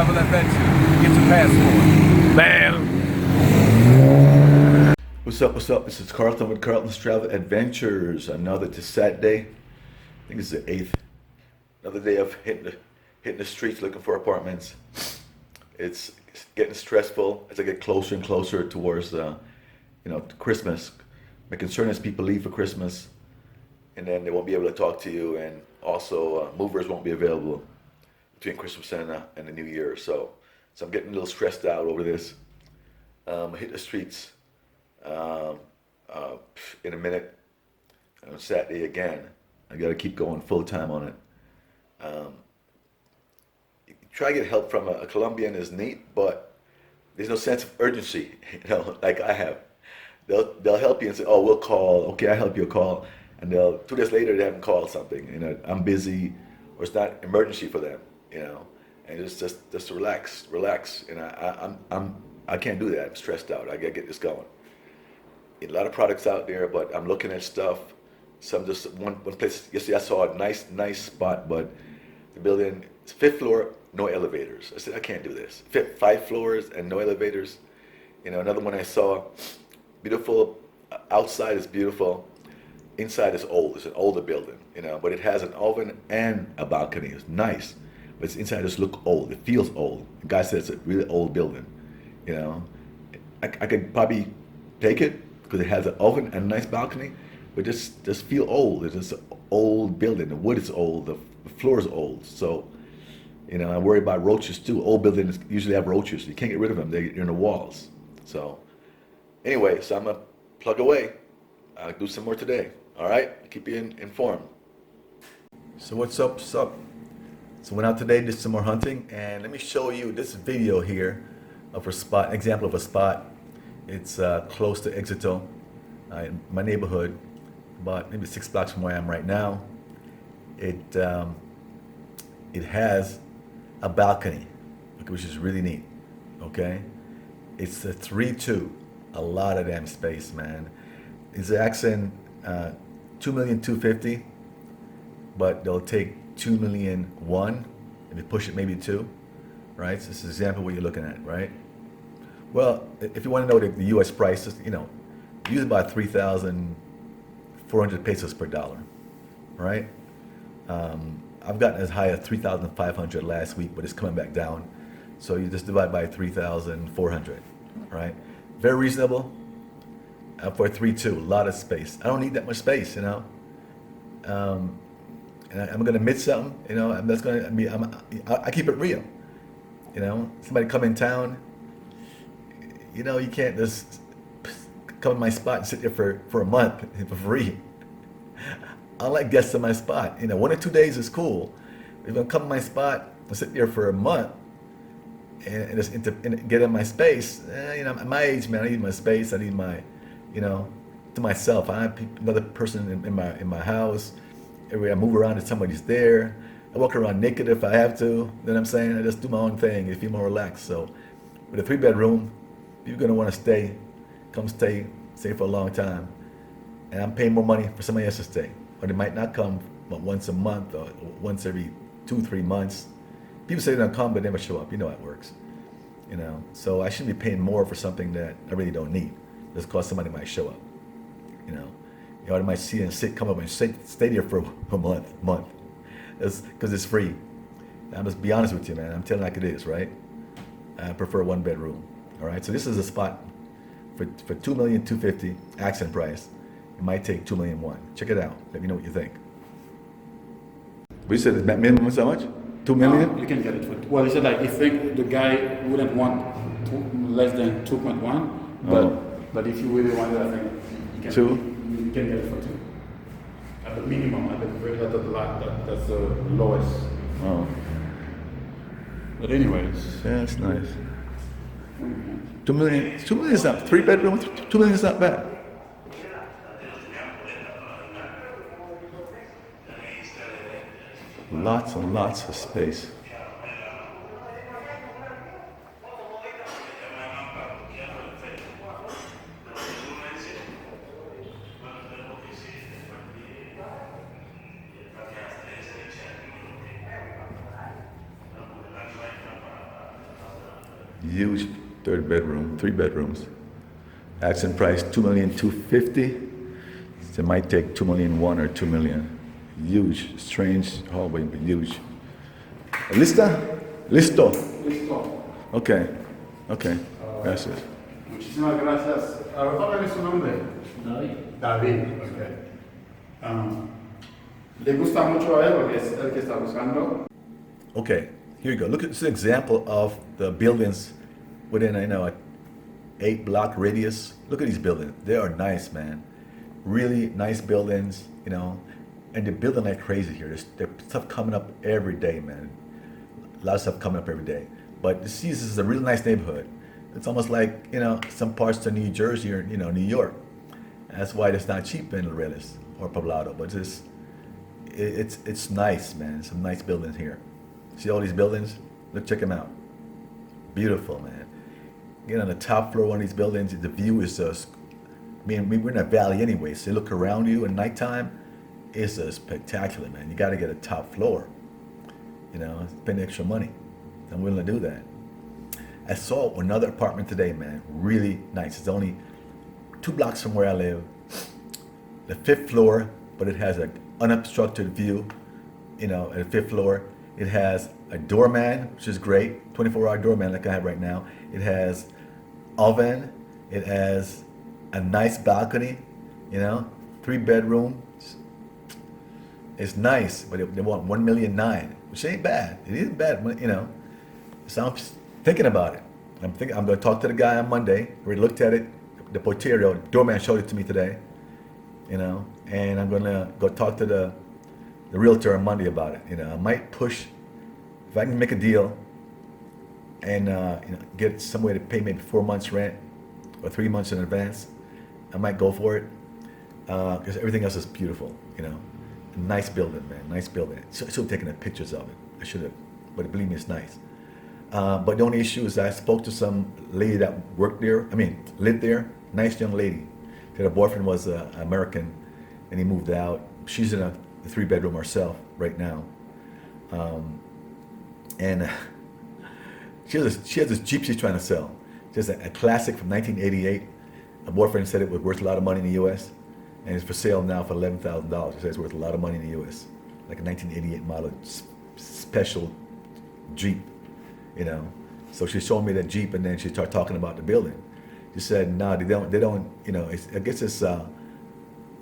travel adventure. Get your passport. Bam! What's up? What's up? This is Carlton with Carlton's Travel Adventures. Another Saturday. I think it's the 8th. Another day of hitting the streets looking for apartments. It's getting stressful as I get closer and closer towards Christmas. My concern is people leave for Christmas and then they won't be able to talk to you, and also movers won't be available between Christmas and the New Year. So I'm getting a little stressed out over this. Hit the streets in a minute on Saturday again. I got to keep going full time on it. Try to get help from a Colombian is neat, but there's no sense of urgency, like I have. They'll help you and say, "Oh, we'll call." Okay, I help you call, and 2 days later they haven't called something. I'm busy, or it's not emergency for them. And it's just relax. I can't do that. I'm stressed out. I gotta get this going. A lot of products out there, but I'm looking at stuff. Some just one place. Yesterday I saw a nice spot, but the building, it's 5th floor, no elevators. I said I can't do this. 5 floors and no elevators. Another one I saw, beautiful. Outside is beautiful. Inside is old. It's an older building, but it has an oven and a balcony. It's nice, but it's inside just look old. It feels old. The guy said it's a really old building. I could probably take it because it has an oven and a nice balcony, but just feel old. It's just an old building. The wood is old. The floor is old. So, I worry about roaches too. Old buildings usually have roaches. You can't get rid of them. They're in the walls. So, anyway, so I'm gonna plug away. I'll do some more today. All right, keep you informed. So what's up? So went out today, did some more hunting, and let me show you this video here of a spot, example of a spot. It's close to Éxito, my neighborhood, about maybe 6 blocks from where I am right now. It has a balcony, which is really neat. Okay, it's a 3-2, a lot of damn space, man. It's asking $2,250,000, but they'll take $2,000,001 if you push it, maybe 2, right? So this is an example of what you're looking at, right? Well, if you want to know the U.S. prices, use about 3,400 pesos per dollar, right? I've gotten as high as 3,500 last week, but it's coming back down. So you just divide by 3,400, right? Very reasonable for a 3-2. A lot of space. I don't need that much space, and I'm gonna admit something. That's gonna be. I keep it real. Somebody come in town. You can't just come to my spot and sit there for a month for free. I like guests in my spot. 1 or 2 days is cool. If you're gonna come to my spot and sit there for a month and just get in my space, at my age, man, I need my space. I need my, to myself. I have another person in my house. Everywhere I move around, if somebody's there. I walk around naked if I have to. You know what I'm saying? I just do my own thing. I feel more relaxed. So with a 3-bedroom, you're gonna want to stay. Come stay for a long time. And I'm paying more money for somebody else to stay. Or they might not come but once a month or once every 2-3 months. People say they're gonna come but never show up. You know how it works. So I shouldn't be paying more for something that I really don't need, just because somebody might show up. They might see and come up and stay there for a month. That's because it's free. I'm just be honest with you, man. I'm telling you like it is, right? I prefer 1-bedroom. All right. So this is a spot for $2,250,000 accent price. It might take $2,000,001. Check it out. Let me know what you think. We said the minimum is how much? 2 million? You can get it for. Well, he said you think the guy wouldn't want less than 2.1, but if you really want it, I think you can. 2? You can get it for 2. At the minimum, at the that's the lowest. Oh. But anyways. Yeah, that's nice. 2 million. 2 million is not 3-bedroom. 2 million is not bad. Lots and lots of space. huge third bedroom, 3 bedrooms. Asking price 2,250,000. So it might take 2,000,001 or 2,000,000. Huge, strange hallway, but huge. ¿Lista? Listo. Listo. Okay. Okay. Gracias. Muchísimas gracias. ¿Cuál es su nombre? David. David. Okay. ¿Le gusta mucho a él porque es el que está buscando? Okay. Here you go. Look at this example of the buildings within a 8-block radius. Look at these buildings. They are nice, man. Really nice buildings, and they're building like crazy here. There's stuff coming up every day, man. A lot of stuff coming up every day. But this is a really nice neighborhood. It's almost like, some parts of New Jersey or, New York. That's why it's not cheap in Reales or Poblado, but it's nice, man. Some nice buildings here. See all these buildings? Look, check them out. Beautiful, man. Get on the top floor of one of these buildings, the view is just, we're in a valley anyway, so you look around you at nighttime, it's just spectacular, man. You gotta get a top floor. Spend extra money. I'm willing to do that. I saw another apartment today, man. Really nice. It's only 2 blocks from where I live. The 5th floor, but it has an unobstructed view, at the 5th floor. It has a doorman, which is great, 24-hour doorman like I have right now. It has oven. It has a nice balcony, 3 bedrooms. It's nice, but they want 1,000,009, which ain't bad. It isn't bad, So I'm thinking about it. I'm going to talk to the guy on Monday. We looked at it. The portiero, doorman showed it to me today, and I'm going to go talk to the realtor on Monday about it. I might push, if I can make a deal and get some way to pay maybe 4 months rent or 3 months in advance, I might go for it, because everything else is beautiful, Nice building, man, nice building. Should have taken the pictures of it. I should have, but believe me, it's nice. But the only issue is I spoke to some lady that lived there, nice young lady. Her boyfriend was American, and he moved out. She's in a 3-bedroom herself right now. And she has this Jeep she's trying to sell. Just a classic from 1988. Her boyfriend said it was worth a lot of money in the U.S. and it's for sale now for $11,000. She said it's worth a lot of money in the U.S. Like a 1988 model special Jeep, So she showed me that Jeep, and then she started talking about the building. She said, "No, they don't. I guess it's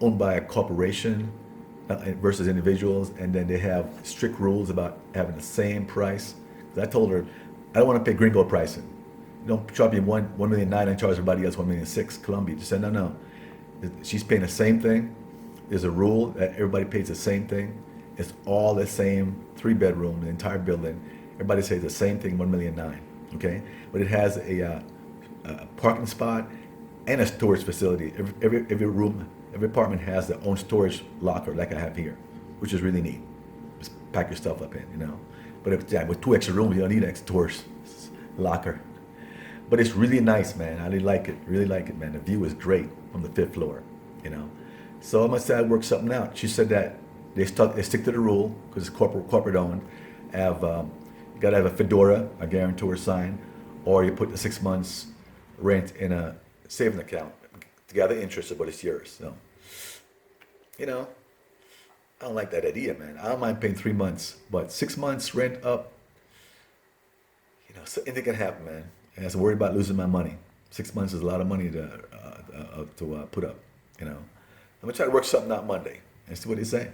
owned by a corporation versus individuals, and then they have strict rules about having the same price." 'Cause I told her, I don't want to pay gringo pricing. You don't charge me 1,009,000 and charge everybody else 1,006,000. Columbia. She said, no. She's paying the same thing. There's a rule that everybody pays the same thing. It's all the same 3-bedroom, the entire building. Everybody says the same thing, 1,009,000. Okay, but it has a parking spot and a storage facility. Every room, every apartment has their own storage locker, like I have here, which is really neat. Just pack your stuff up in, But with 2 extra rooms, you don't need an extra storage locker. But it's really nice, man. I really like it, man. The view is great from the 5th floor, So I'm gonna say I worked something out. She said that they stick to the rule because it's corporate owned. You gotta have a fedora, a guarantor sign, or you put the 6 months rent in a savings account to gather interest, but it's yours. So, I don't like that idea, man. I don't mind paying 3 months, but 6 months rent up, so anything can happen, man. And I have to worry about losing my money. 6 months is a lot of money to put up, I'm gonna try to work something out Monday and see what they say.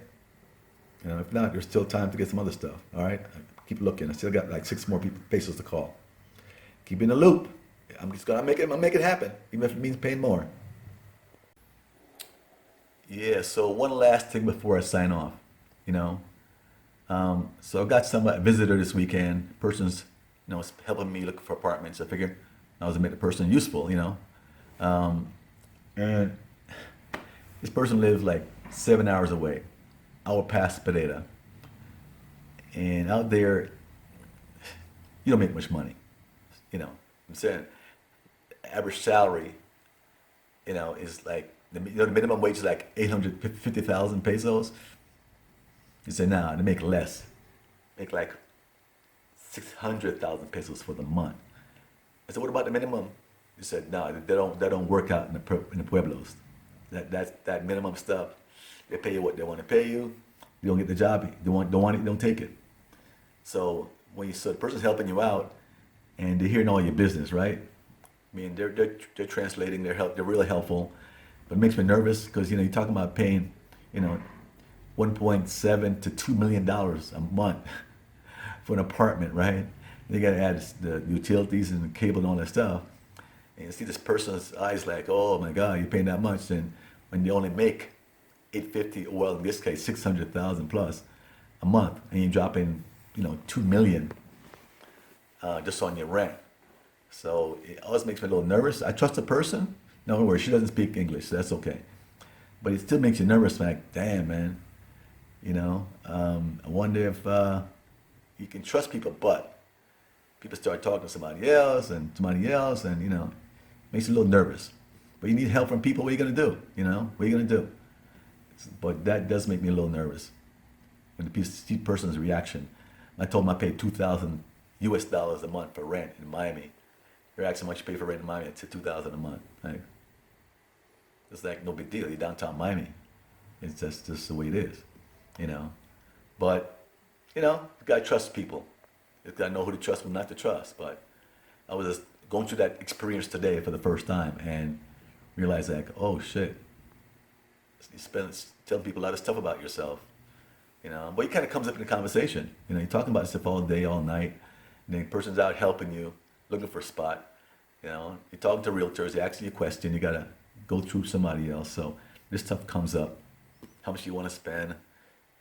If not, there's still time to get some other stuff. All right, keep looking. I still got like 6 more faces to call. Keep in the loop. I'm gonna make it happen, even if it means paying more. Yeah. So one last thing before I sign off, So I got a visitor this weekend. Person's, was helping me look for apartments. I figured I was gonna make the person useful, and this person lives like 7 hours away, hour past Pineda. And out there, you don't make much money. I'm saying average salary, is like, the minimum wage is like 850,000 pesos. You say, nah, they make less. Make like 600,000 pesos for the month. I said, what about the minimum? He said, no, they don't work out in the pueblos. That minimum stuff, they pay you what they want to pay you. You don't get the job. You don't want it, don't take it. So so the person's helping you out, and they're hearing all your business, right? I mean, they're translating. They're really helpful, but it makes me nervous because you're talking about paying, 1.7 to $2 million a month for an apartment, right? You got to add the utilities and the cable and all that stuff, and you see this person's eyes like, oh my God, you're paying that much, and when you only make 850, well in this case 600,000 plus a month, and you're dropping 2 million just on your rent. So it always makes me a little nervous. I trust the person. No, don't worry, she doesn't speak English, so that's okay. But it still makes you nervous, like, damn, man. I wonder if you can trust people, but people start talking to somebody else, and it makes you a little nervous. But you need help from people. What are you gonna do? What are you gonna do? But that does make me a little nervous. And the person's reaction. I told him I paid $2,000 a month for rent in Miami. You're asking how much you pay for rent in Miami. It's $2,000 a month. Like, it's like no big deal. You're downtown Miami. It's just the way it is, But you gotta trust people. You gotta know who to trust and not to trust. But I was just going through that experience today for the first time and realized like, oh shit. You spend telling people a lot of stuff about yourself. But it kind of comes up in the conversation. You're talking about stuff all day, all night, and then the person's out helping you, looking for a spot. You're talking to realtors, they ask you a question, you gotta go through somebody else. So this stuff comes up. How much you want to spend,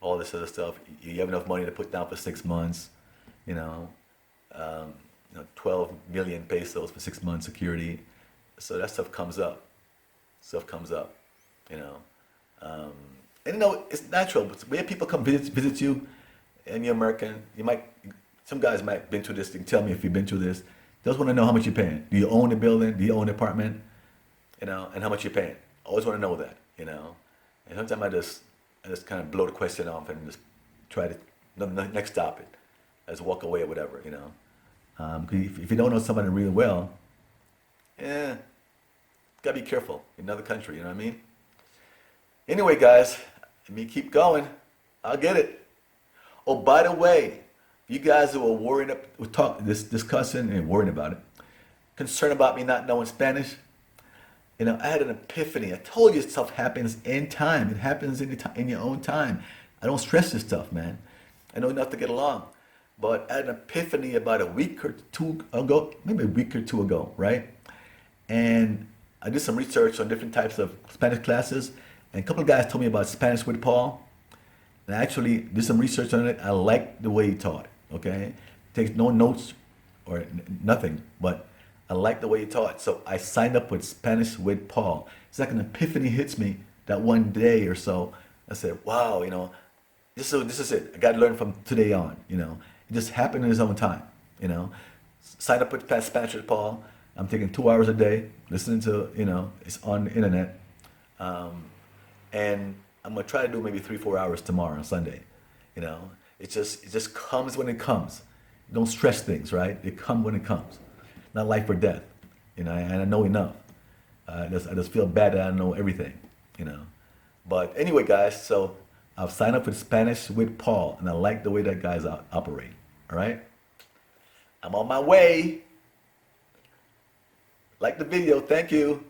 all this other stuff. You have enough money to put down for 6 months. 12 million pesos for 6 months security. So that stuff comes up. And it's natural. But when people come visit you, and you're American, some guys might have been through this. You can tell me if you've been through this. They just want to know how much you're paying. Do you own the building? Do you own the apartment? And how much you're paying. Always want to know that. And sometimes I just kind of blow the question off and just try to next topic, as walk away or whatever. 'Cause if you don't know somebody really well, gotta be careful in another country. You know what I mean? Anyway, guys, let me keep going. I'll get it. Oh, by the way, you guys who are discussing and worrying about it, concerned about me not knowing Spanish, I had an epiphany. I told you stuff happens in time. It happens in your own time. I don't stress this stuff, man. I know enough to get along. But I had an epiphany about a week or two ago, maybe a week or two ago, right? And I did some research on different types of Spanish classes. And a couple of guys told me about Spanish with Paul. And I actually did some research on it. I liked the way he taught, okay? Takes no notes or nothing, but I liked the way he taught. So I signed up with Spanish with Paul. It's like an epiphany hits me that one day or so. I said, wow, this is it. I got to learn from today on, It just happened in his own time, Signed up with Spanish with Paul. I'm taking 2 hours a day, listening to, it's on the internet. And I'm gonna try to do maybe 3-4 hours tomorrow on Sunday. It just comes when it comes. Don't stress things, right? It comes when it comes. Not life or death. And I know enough. I just feel bad that I don't know everything. But anyway, guys, so I've signed up for Spanish with Paul, and I like the way that guys operate. All right? I'm on my way. Like the video. Thank you.